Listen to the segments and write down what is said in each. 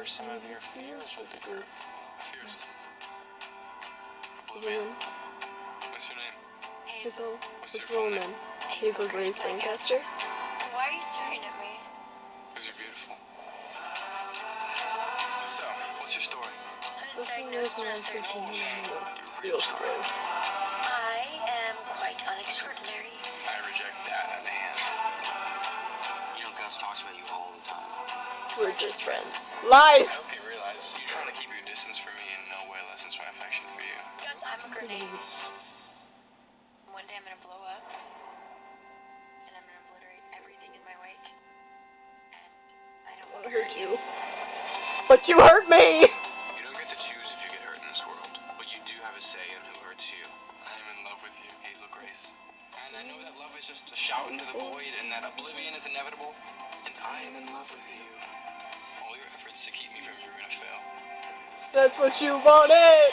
share some of your fears with the group. Fears? Oblivion? What's your name? Hazel. What's your full name? Hazel Grace Lancaster. Why are you staring at me? Because you're beautiful. So, what's your story? I was This diagnosed one with is a real story. I am quite unextraordinary. I reject that as a hand. You know, Gus talks about you all the time. We're just friends. Lies! I hope you realize you're trying to keep your distance from me in no way lessens my affection for you. Gus, I'm a grenade. One day I'm gonna blow up, and I'm gonna obliterate everything in my wake. And I don't want I hurt you. But you hurt me! You don't get to choose if you get hurt in this world, but you do have a say in who hurts you. I am in love with you, Hazel Grace. And I know that love is just a shout into the void, and that oblivion is inevitable, and I am in love with you. All your efforts to keep me from you are gonna fail. That's what you wanted!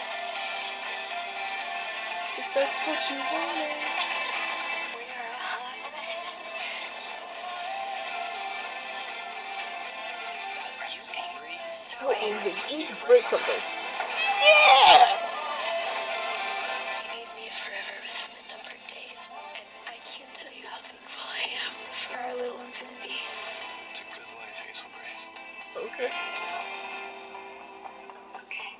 That's what you wanted. We are a hot mess. Are you angry? So angry. You need to break something. Yeah! You made me forever with the numbered days, and I can't tell you how thankful I am for our little infinity. It's a good life, Hazel Grace. Okay. Okay.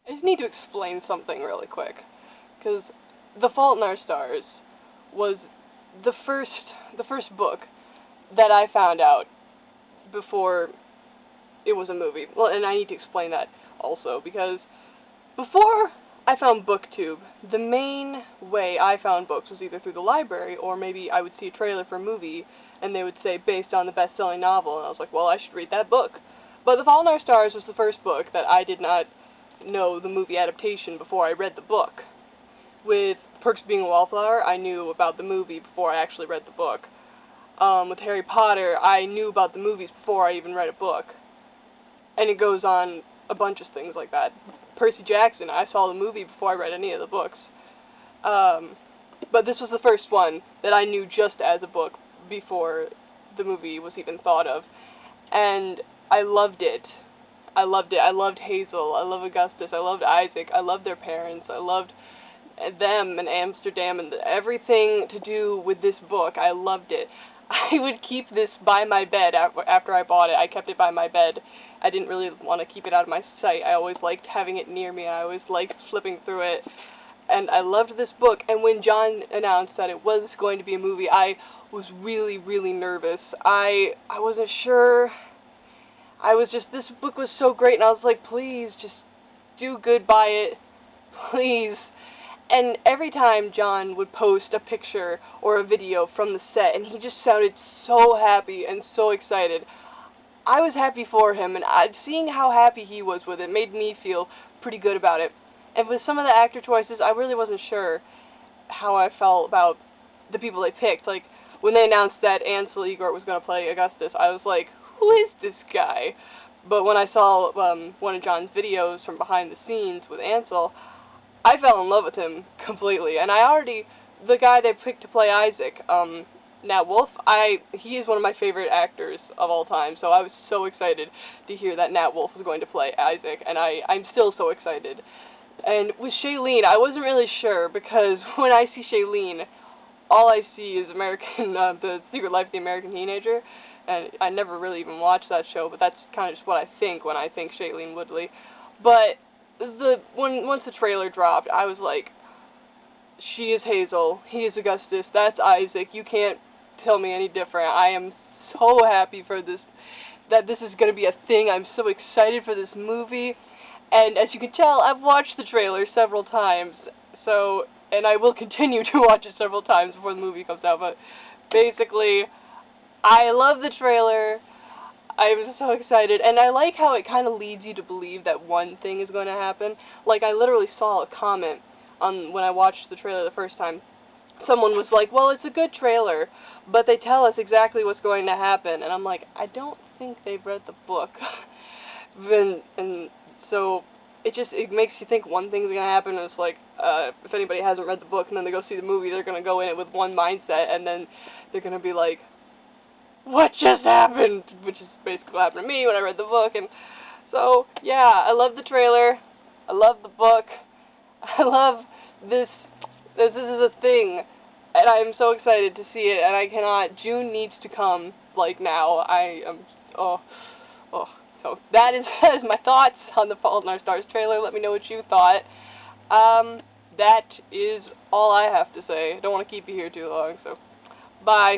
I just need to explain something really quick, because The Fault in Our Stars was the first book that I found out before it was a movie. Well, and I need to explain that also, because before I found BookTube, the main way I found books was either through the library, or maybe I would see a trailer for a movie, and they would say, based on the best-selling novel, and I was like, well, I should read that book. But The Fault in Our Stars was the first book that I did not know the movie adaptation before I read the book. With Perks of Being a Wallflower, I knew about the movie before I actually read the book. With Harry Potter, I knew about the movies before I even read a book. And it goes on a bunch of things like that. Percy Jackson, I saw the movie before I read any of the books. But this was the first one that I knew just as a book before the movie was even thought of. And I loved it. I loved it. I loved Hazel. I loved Augustus. I loved Isaac. I loved their parents. I loved them and Amsterdam and everything to do with this book. I loved it. I would keep this by my bed after I bought it. I kept it by my bed. I didn't really want to keep it out of my sight. I always liked having it near me. I always liked flipping through it. And I loved this book. And when John announced that it was going to be a movie, I was really, really nervous. I wasn't sure. I was just, this book was so great, and I was like, please, just do good by it, please. And every time John would post a picture or a video from the set, and he just sounded so happy and so excited, I was happy for him, and seeing how happy he was with it made me feel pretty good about it. And with some of the actor choices, I really wasn't sure how I felt about the people they picked. Like, when they announced that Ansel Elgort was going to play Augustus, I was like, who is this guy? But when I saw one of John's videos from behind the scenes with Ansel, I fell in love with him completely. And the guy they picked to play Isaac, Nat Wolff, he is one of my favorite actors of all time, so I was so excited to hear that Nat Wolff was going to play Isaac, and I'm still so excited. And with Shailene, I wasn't really sure, because when I see Shailene, all I see is The Secret Life of the American Teenager, and I never really even watched that show, but that's kind of just what I think when I think Shailene Woodley. But once the trailer dropped, I was like, she is Hazel, he is Augustus, that's Isaac, you can't tell me any different. I am so happy for this, that this is going to be a thing. I'm so excited for this movie, and as you can tell, I've watched the trailer several times, and I will continue to watch it several times before the movie comes out, but basically, I love the trailer. I'm so excited, and I like how it kind of leads you to believe that one thing is going to happen. Like, I literally saw a comment when I watched the trailer the first time. Someone was like, well, it's a good trailer, but they tell us exactly what's going to happen, and I'm like, I don't think they've read the book. and so it makes you think one thing's gonna happen, and it's like, if anybody hasn't read the book and then they go see the movie, they're gonna go in it with one mindset, and then they're gonna be like, what just happened? Which is basically what happened to me when I read the book. And so, yeah, I love the trailer, I love the book, I love this is a thing, and I'm so excited to see it, and I cannot, June needs to come, like, now. I am, so that is my thoughts on the Fault in Our Stars trailer. Let me know what you thought. That is all I have to say. I don't want to keep you here too long, so bye.